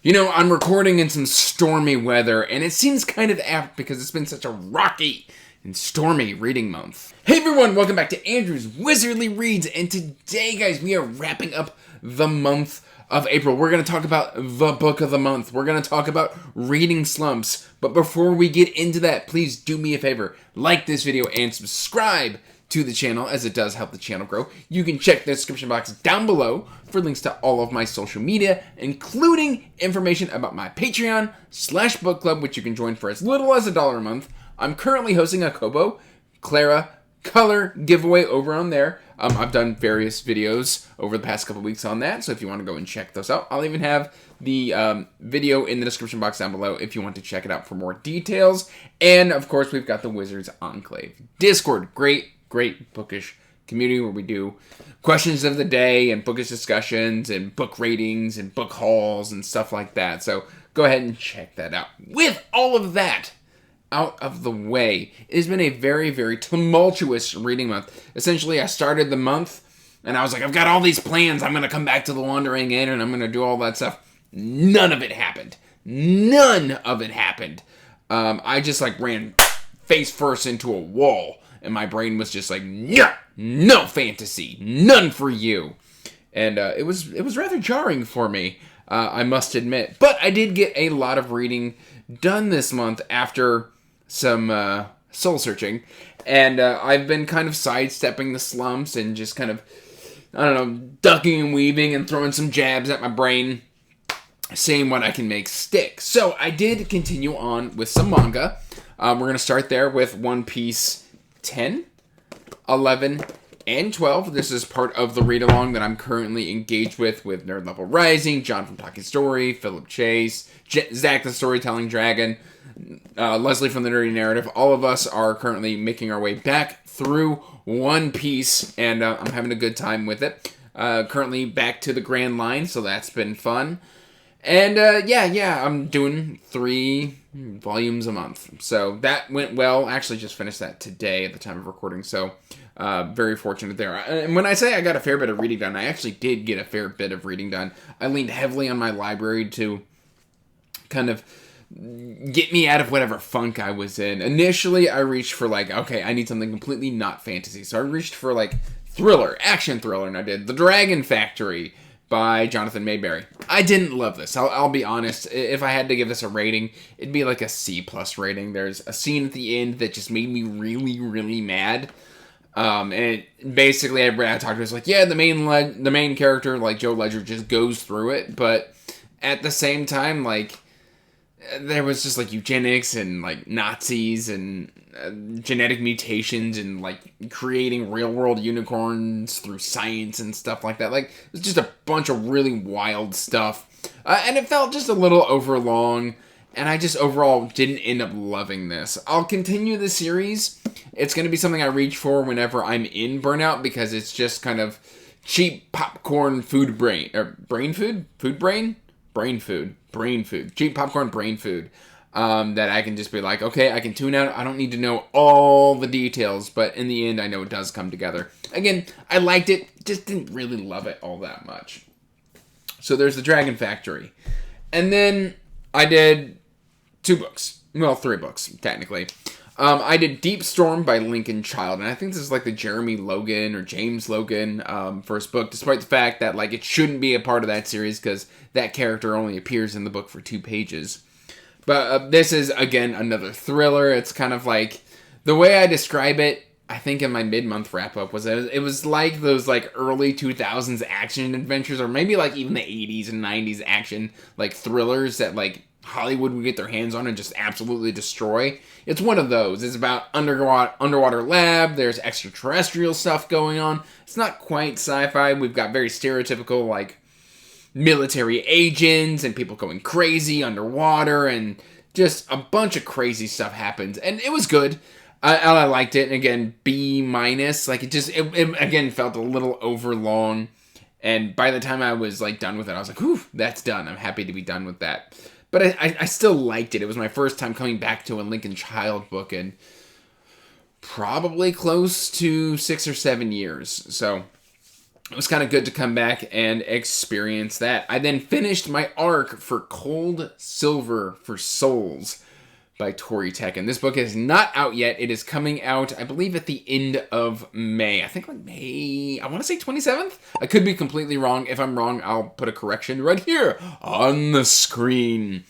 You know, I'm recording in some stormy weather, and it seems kind of apt because it's been such a rocky and stormy reading month. Hey everyone, welcome back to Andrew's Wizardly Reads, and today, guys, we are wrapping up the month of April. We're going to talk about the book of the month. We're going to talk about reading slumps, but before we get into that, please do me a favor, like this video and subscribe to the channel, as it does help the channel grow. You can check the description box down below for links to all of my social media, including information about my Patreon/book club, which you can join for as little as $1 a month. I'm currently hosting a Kobo Clara color giveaway over on there. I've done various videos over the past couple weeks on that, so if you want to go and check those out, I'll even have the video in the description box down below if you want to check it out for more details. And of course, we've got the Wizards Enclave Discord. Great bookish community where we do questions of the day and bookish discussions and book ratings and book hauls and stuff like that. So go ahead and check that out. With all of that out of the way, it has been a very tumultuous reading month. Essentially, I started the month and I was like, I've got all these plans. I'm going to come back to the Wandering Inn and I'm going to do all that stuff. None of it happened. I just ran face first into a wall. And my brain was just like, no fantasy, none for you. And it was rather jarring for me, I must admit. But I did get a lot of reading done this month after some soul searching. And I've been kind of sidestepping the slumps and just kind of, ducking and weaving and throwing some jabs at my brain, seeing what I can make stick. So I did continue on with some manga. We're going to start there with One Piece 10, 11, and 12. This is part of the read-along that I'm currently engaged with Nerd Level Rising, John from Talking Story, Philip Chase, Zach the Storytelling Dragon, Leslie from the Nerdy Narrative. All of us are currently making our way back through One Piece, and I'm having a good time with it. Currently back to the Grand Line, so that's been fun. And, I'm doing 3 volumes a month. So that went well. I actually just finished that today at the time of recording. So, very fortunate there. And when I say I got a fair bit of reading done, I actually did get a fair bit of reading done. I leaned heavily on my library to kind of get me out of whatever funk I was in. Initially, I reached for okay, I need something completely not fantasy. So I reached for thriller, action thriller, and I did The Dragon Factory by Jonathan Mayberry. I didn't love this. I'll be honest. If I had to give this a rating, it'd be like a C+ rating. There's a scene at the end that just made me really mad. And it, basically, I talked to us the main character, Joe Ledger, just goes through it. But at the same time, there was just eugenics and Nazis and genetic mutations and creating real world unicorns through science and stuff like that. It was just a bunch of really wild stuff. And it felt just a little overlong. And I just overall didn't end up loving this. I'll continue the series. It's going to be something I reach for whenever I'm in burnout because it's just kind of cheap popcorn food brain. Or brain food? Food brain? Brain food. Cheap popcorn brain food. That I can just be okay, I can tune out. I don't need to know all the details, but in the end, I know it does come together. Again, I liked it, just didn't really love it all that much. So there's The Dragon Factory. And then I did 2 books. Well, 3 books, technically. I did Deep Storm by Lincoln Child, and I think this is the Jeremy Logan or James Logan first book, despite the fact that it shouldn't be a part of that series because that character only appears in the book for 2 pages. But this is, again, another thriller. It's kind of the way I describe it, I think in my mid-month wrap-up, was it was like those early 2000s action adventures, or maybe even the 80s and 90s action thrillers that Hollywood would get their hands on and just absolutely destroy. It's one of those. It's about underwater lab. There's extraterrestrial stuff going on. It's not quite sci-fi. We've got very stereotypical military agents and people going crazy underwater, and just a bunch of crazy stuff happens. And it was good. I liked it. And again, B-. It again felt a little overlong. And by the time I was done with it, I was whew, that's done. I'm happy to be done with that. But I still liked it. It was my first time coming back to a Lincoln Child book in probably close to 6 or 7 years. So it was kind of good to come back and experience that. I then finished my arc for Cold Silver for Souls by Tori Tech. And this book is not out yet. It is coming out, I believe, at the end of May. I think like May, I want to say 27th? I could be completely wrong. If I'm wrong, I'll put a correction right here on the screen.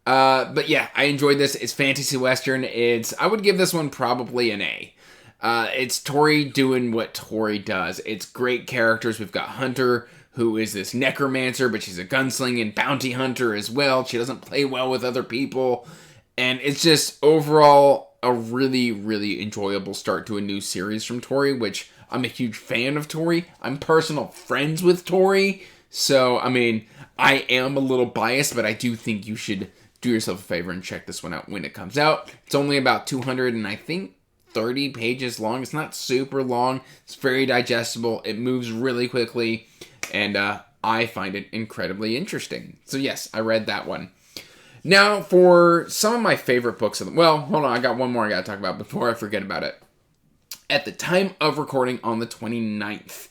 But yeah, I enjoyed this. It's fantasy western. I would give this one probably an A. It's Tori doing what Tori does. It's great characters. We've got Hunter, who is this necromancer, but she's a gunslinging bounty hunter as well. She doesn't play well with other people. And it's just overall a really, really enjoyable start to a new series from Tori, which I'm a huge fan of Tori. I'm personal friends with Tori. So, I mean, I am a little biased, but I do think you should do yourself a favor and check this one out when it comes out. It's only about 200 and I think 30 pages long. It's not super long. It's very digestible. It moves really quickly. And I find it incredibly interesting. So yes, I read that one. Now, for some of my favorite books of well, hold on, I got one more I got to talk about before I forget about it. At the time of recording on the 29th,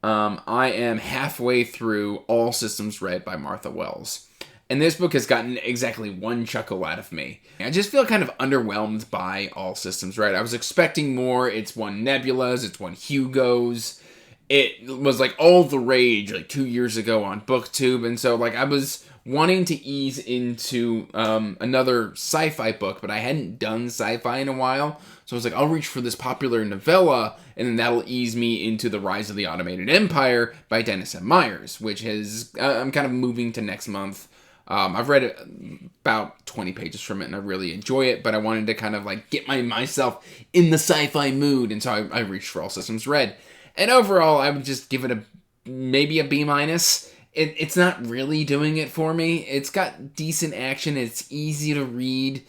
I am halfway through All Systems Rad by Martha Wells. And this book has gotten exactly one chuckle out of me. I just feel kind of underwhelmed by All Systems Rad. I was expecting more. It's won Nebulas, it's won Hugos. It was like all the rage like 2 years ago on BookTube. And so like I was wanting to ease into another sci-fi book, but I hadn't done sci-fi in a while. So I was like, I'll reach for this popular novella, and then that'll ease me into The Rise of the Automated Empire by Dennis M. Myers, which is, I'm kind of moving to next month. I've read about 20 pages from it, and I really enjoy it, but I wanted to kind of like get myself in the sci-fi mood, and so I reached for All Systems Rad. And overall, I would just give it maybe a B-. It's not really doing it for me. It's got decent action. It's easy to read.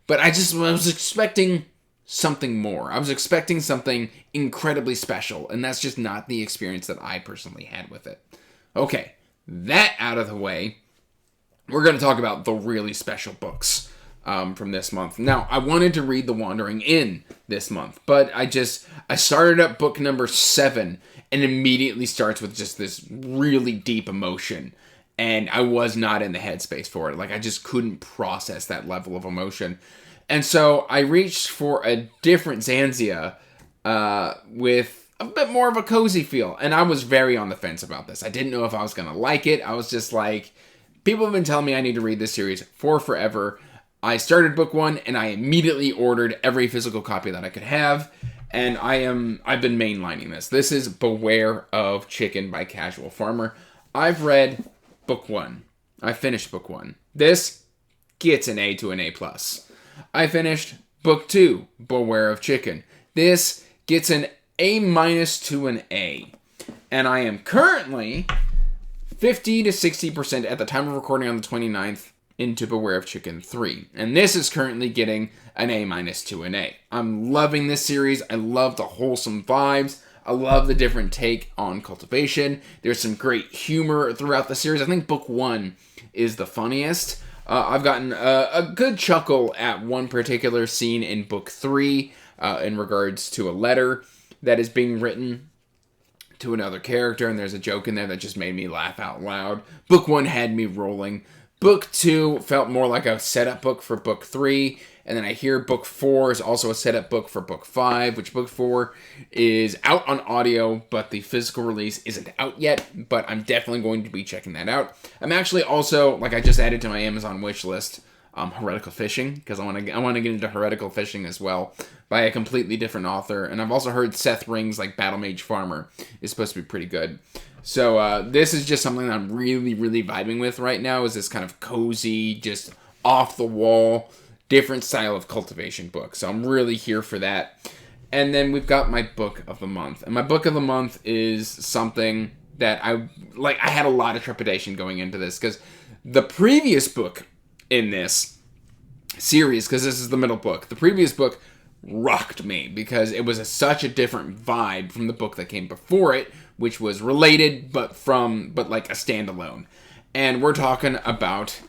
But I was expecting something more. I was expecting something incredibly special. And that's just not the experience that I personally had with it. Okay, that out of the way, we're going to talk about the really special books from this month. Now, I wanted to read The Wandering Inn this month. But I started up book number 7. And immediately starts with just this really deep emotion. And I was not in the headspace for it. Like, I just couldn't process that level of emotion. And so I reached for a different Zanzia with a bit more of a cozy feel. And I was very on the fence about this. I didn't know if I was going to like it. I was just like, people have been telling me I need to read this series for forever. I started book 1 and I immediately ordered every physical copy that I could have. And I've been mainlining this. This is Beware of Chicken by Casual Farmer. I've read book 1. I finished book 1. This gets an A to an A+. I finished book 2, Beware of Chicken. This gets an A- to an A. And I am currently 50 to 60% at the time of recording on the 29th into Beware of Chicken 3. And this is currently getting an A- to an A. I'm loving this series. I love the wholesome vibes. I love the different take on cultivation. There's some great humor throughout the series. I think book 1 is the funniest. I've gotten a good chuckle at one particular scene in book 3 in regards to a letter that is being written to another character, and there's a joke in there that just made me laugh out loud. Book 1 had me rolling. Book 2 felt more like a setup book for book 3, and then I hear book 4 is also a setup book for book 5, which book 4 is out on audio, but the physical release isn't out yet, but I'm definitely going to be checking that out. I'm actually also, like I just added to my Amazon wish list, Heretical Fishing, because I want to get into Heretical Fishing as well, by a completely different author, and I've also heard Seth Ring's, like, Battle Mage Farmer is supposed to be pretty good. So this is just something that I'm really, really vibing with right now, is this kind of cozy, just off-the-wall, different style of cultivation book. So I'm really here for that. And then we've got my book of the month. And my book of the month is something that I had a lot of trepidation going into this, because the previous book in this series, because this is the middle book, the previous book rocked me because it was such a different vibe from the book that came before it, which was related but like a standalone. And we're talking about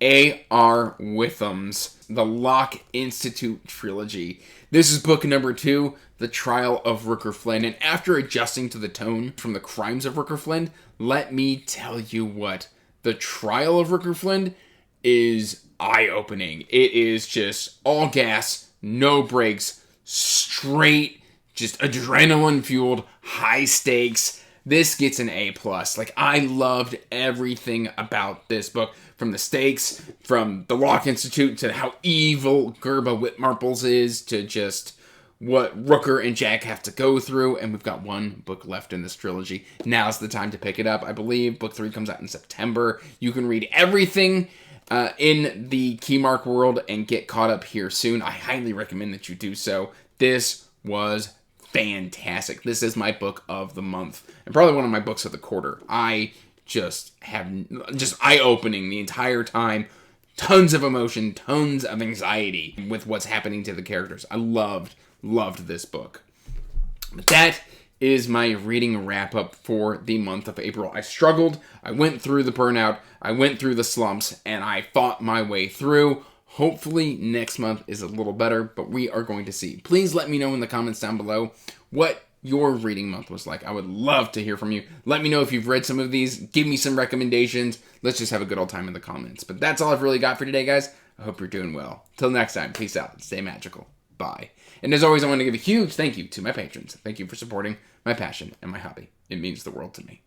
A.R. Witham's The Locke Institute trilogy. This is book number 2. The Trial of Rooker Flynn. And after adjusting to the tone from The Crimes of Rooker Flynn, let me tell you what, The Trial of Rooker Flynn is eye-opening. It is just all gas, no brakes, straight, just adrenaline-fueled, high stakes. This gets an A+. Like, I loved everything about this book. From the stakes, from the Locke Institute, to how evil Gerba Whitmarples is, to just what Rooker and Jack have to go through. And we've got one book left in this trilogy. Now's the time to pick it up. I believe book 3 comes out in September. You can read everything in the Keymark world and get caught up here soon. I highly recommend that you do so. This was fantastic. This is my book of the month, and probably one of my books of the quarter. I just have just eye-opening the entire time. Tons of emotion, tons of anxiety with what's happening to the characters. I loved this book. But that is my reading wrap-up for the month of April. I struggled, I went through the burnout, I went through the slumps, and I fought my way through. Hopefully next month is a little better, but we are going to see. Please let me know in the comments down below what your reading month was like. I would love to hear from you. Let me know if you've read some of these. Give me some recommendations. Let's just have a good old time in the comments. But that's all I've really got for today, guys. I hope you're doing well. Till next time, peace out. Stay magical. Bye. And as always, I want to give a huge thank you to my patrons. Thank you for supporting my passion and my hobby. It means the world to me.